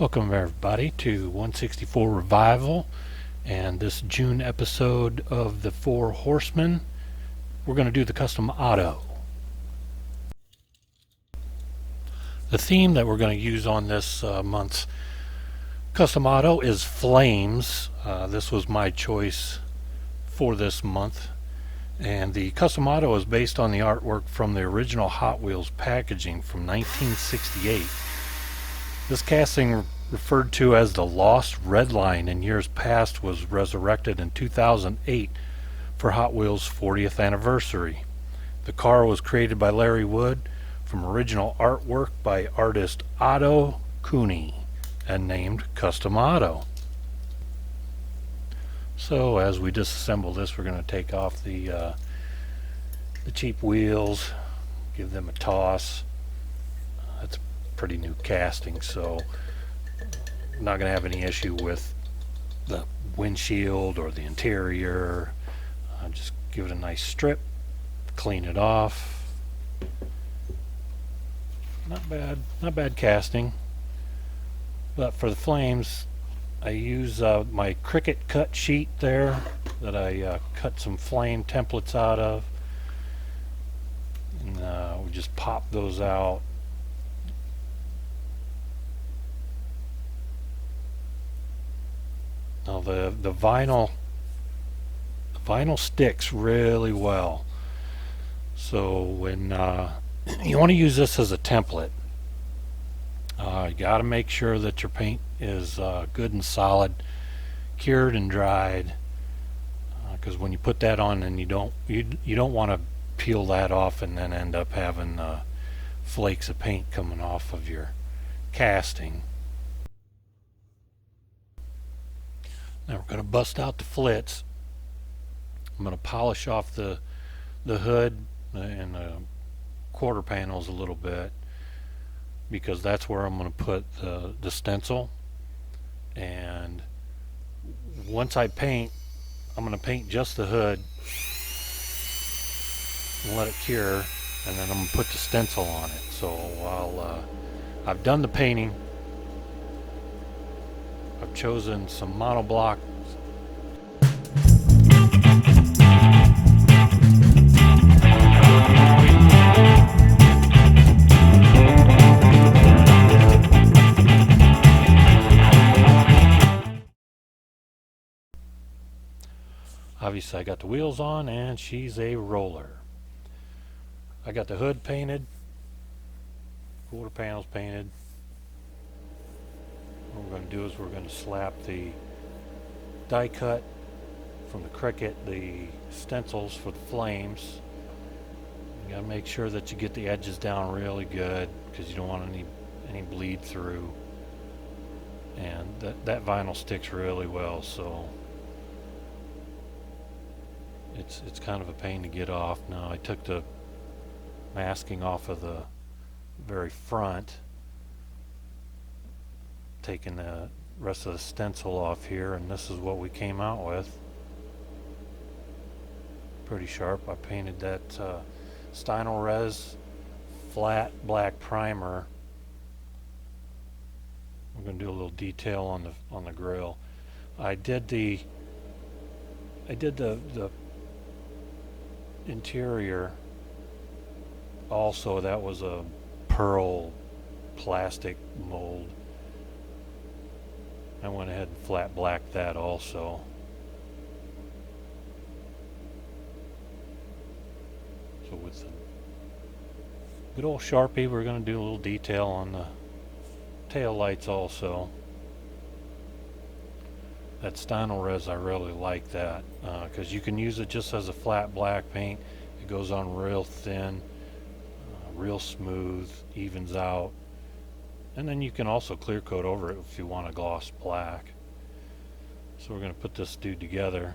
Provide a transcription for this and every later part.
Welcome everybody to 164 Revival and this June episode of the Four Horsemen. We're going to do the custom Otto. The theme that we're going to use on this month's custom Otto is flames. This was my choice for this month, and the custom Otto is based on the artwork from the original Hot Wheels packaging from 1968. This casting, referred to as the Lost Red Line in years past, was resurrected in 2008 for Hot Wheels' 40th anniversary. The car was created by Larry Wood from original artwork by artist Otto Cooney and named Custom Otto. So as we disassemble this, we're going to take off the cheap wheels, give them a toss. That's pretty new casting, so I'm not going to have any issue with the windshield or the interior. Just give it a nice strip, clean it off. Not bad casting. But for the flames, I use my Cricut cut sheet there that I cut some flame templates out of, and we just pop those out. Now the vinyl sticks really well, so when you want to use this as a template, you got to make sure that your paint is good and solid, cured and dried, because when you put that on, and you don't want to peel that off and then end up having flakes of paint coming off of your casting. Now we're going to bust out the flits. I'm going to polish off the hood and the quarter panels a little bit, because that's where I'm going to put the stencil. And once I paint, I'm going to paint just the hood and let it cure, and then I'm going to put the stencil on it. So while I've done the painting, I've chosen some monoblock. Obviously I got the wheels on, and she's a roller. I got the hood painted, quarter panels painted. What we're going to do is we're going to slap the die cut from the Cricut, the stencils for the flames. You got to make sure that you get the edges down really good, because you don't want any bleed through. And that vinyl sticks really well, so it's kind of a pain to get off. Now I took the masking off of the very front, taking the rest of the stencil off here, and this is what we came out with. Pretty sharp. I painted that Stynylrez Res flat black primer. I'm going to do a little detail on the grill. I did the interior also. That was a pearl plastic mold. I went ahead and flat blacked that also. So with the good old Sharpie, we're going to do a little detail on the tail lights also. That Stynylrez, I really like that, because you can use it just as a flat black paint. It goes on real thin, real smooth, evens out. And then you can also clear coat over it if you want a gloss black. So we're going to put this dude together.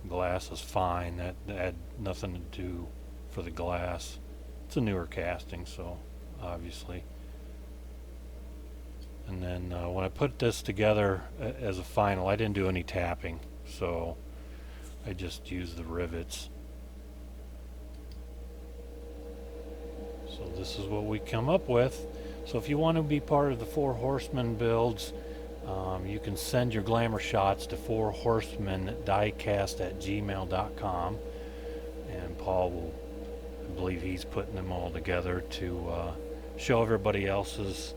Glass is fine. That had nothing to do for the glass. It's a newer casting, so obviously. And then when I put this together as a final, I didn't do any tapping, so I just used the rivets. So this is what we come up with. So if you want to be part of the Four Horsemen builds, you can send your glamour shots to fourhorsemendiecast@gmail.com, and Paul will, I believe he's putting them all together to show everybody else's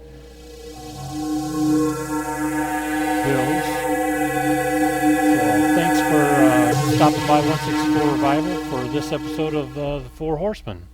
builds. So thanks for stopping by 164 Revival for this episode of the Four Horsemen.